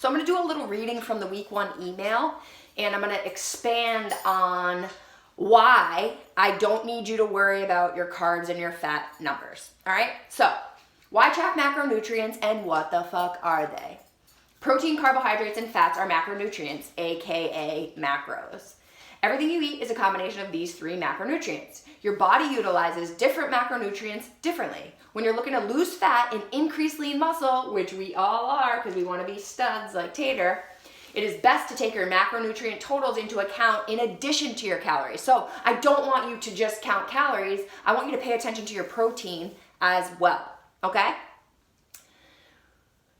So I'm going to do a little reading from the week 1 email, and I'm going to expand on why I don't need you to worry about your carbs and your fat numbers. All right? So, why track macronutrients and what the fuck are they? Protein, carbohydrates, and fats are macronutrients, aka macros. Everything you eat is a combination of these 3 macronutrients. Your body utilizes different macronutrients differently. When you're looking to lose fat and increase lean muscle, which we all are because we want to be studs like Tater, it is best to take your macronutrient totals into account in addition to your calories. So I don't want you to just count calories. I want you to pay attention to your protein as well, okay?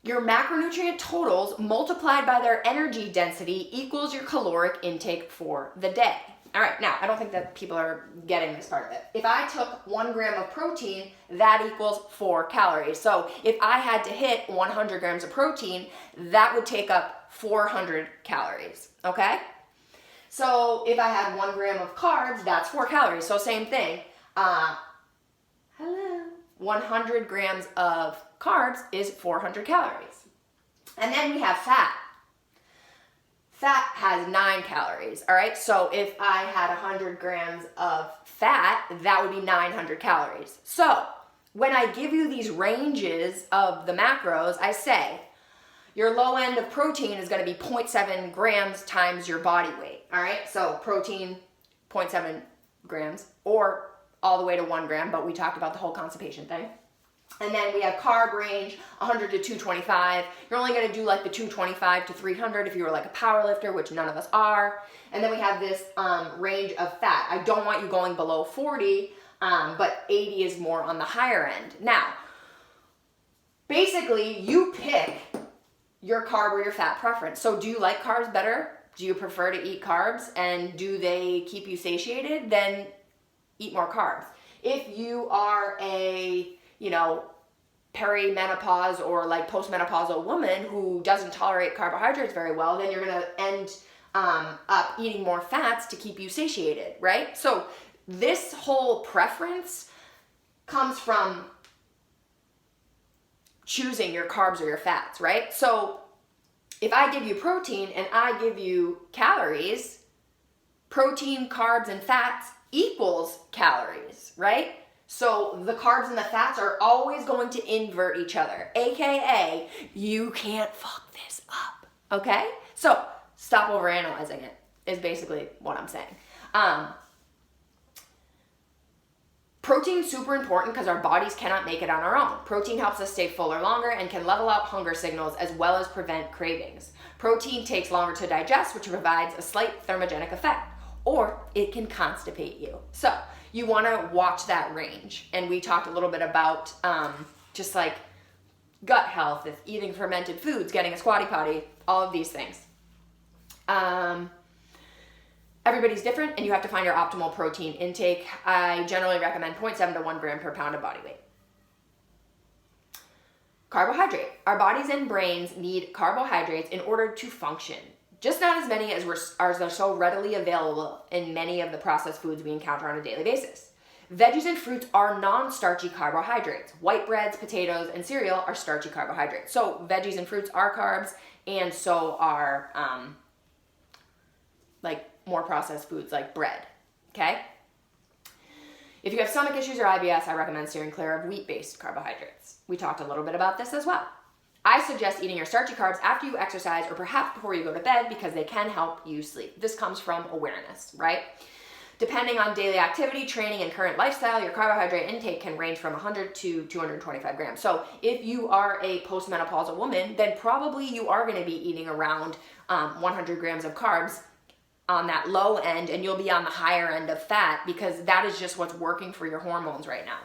Your macronutrient totals multiplied by their energy density equals your caloric intake for the day. All right, now, I don't think that people are getting this part of it. If I took 1 gram of protein, that equals 4 calories. So if I had to hit 100 grams of protein, that would take up 400 calories, okay? So if I had 1 gram of carbs, that's 4 calories. So same thing. 100 grams of carbs is 400 calories. And then we have fat. Fat has 9 calories, all right? So if I had 100 grams of fat, that would be 900 calories. So when I give you these ranges of the macros, I say your low end of protein is going to be 0.7 grams times your body weight, all right? So protein, 0.7 grams, or all the way to 1 gram, but we talked about the whole constipation thing. And then we have carb range, 100 to 225. You're only going to do like the 225 to 300 if you were like a power lifter, which none of us are. And then we have this range of fat. I don't want you going below 40, but 80 is more on the higher end. Now, basically, you pick your carb or your fat preference. So do you like carbs better? Do you prefer to eat carbs? And do they keep you satiated? Then eat more carbs. If you are a perimenopause or like postmenopausal woman who doesn't tolerate carbohydrates very well, then you're going to end up eating more fats to keep you satiated, right? So this whole preference comes from choosing your carbs or your fats, right? So if I give you protein and I give you calories, protein, carbs, and fats equals calories, right? So the carbs and the fats are always going to invert each other, aka you can't fuck this up, okay? So stop overanalyzing it is basically what I'm saying. Protein's super important because our bodies cannot make it on our own. Protein helps us stay fuller longer and can level out hunger signals as well as prevent cravings. Protein takes longer to digest, which provides a slight thermogenic effect, or it can constipate you. So you want to watch that range. And we talked a little bit about just like gut health, if eating fermented foods, getting a squatty potty, all of these things. Everybody's different and you have to find your optimal protein intake. I generally recommend 0.7 to 1 gram per pound of body weight. Carbohydrate. Our bodies and brains need carbohydrates in order to function. Just not as many as are so readily available in many of the processed foods we encounter on a daily basis. Veggies and fruits are non-starchy carbohydrates. White breads, potatoes, and cereal are starchy carbohydrates. So veggies and fruits are carbs, and so are like more processed foods like bread, okay? If you have stomach issues or IBS, I recommend steering clear of wheat-based carbohydrates. We talked a little bit about this as well. I suggest eating your starchy carbs after you exercise or perhaps before you go to bed because they can help you sleep. This comes from awareness, right? Depending on daily activity, training, and current lifestyle, your carbohydrate intake can range from 100 to 225 grams. So if you are a postmenopausal woman, then probably you are going to be eating around 100 grams of carbs on that low end, and you'll be on the higher end of fat because that is just what's working for your hormones right now.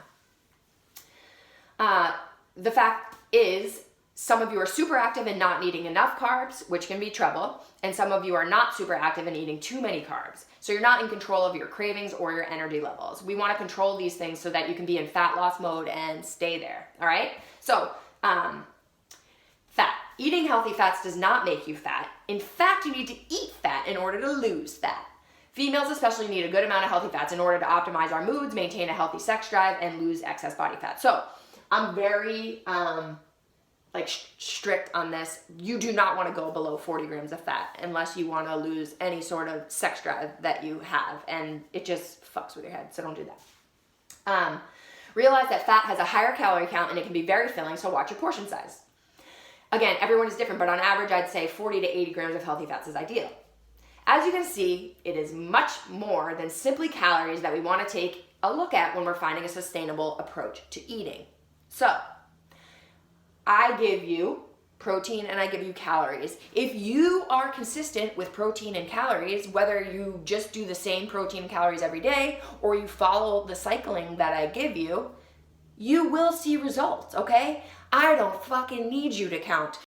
The fact is, some of you are super active and not needing enough carbs, which can be trouble, and some of you are not super active and eating too many carbs. So you're not in control of your cravings or your energy levels. We want to control these things so that you can be in fat loss mode and stay there, all right? So, fat. Eating healthy fats does not make you fat. In fact, you need to eat fat in order to lose fat. Females especially need a good amount of healthy fats in order to optimize our moods, maintain a healthy sex drive, and lose excess body fat. So I'm very like strict on this. You do not want to go below 40 grams of fat unless you want to lose any sort of sex drive that you have, and it just fucks with your head, so don't do that. Realize that fat has a higher calorie count and it can be very filling, so watch your portion size. Again, everyone is different, but on average, I'd say 40 to 80 grams of healthy fats is ideal. As you can see, it is much more than simply calories that we want to take a look at when we're finding a sustainable approach to eating. So, I give you protein and I give you calories. If you are consistent with protein and calories, whether you just do the same protein and calories every day or you follow the cycling that I give you, you will see results, okay? I don't fucking need you to count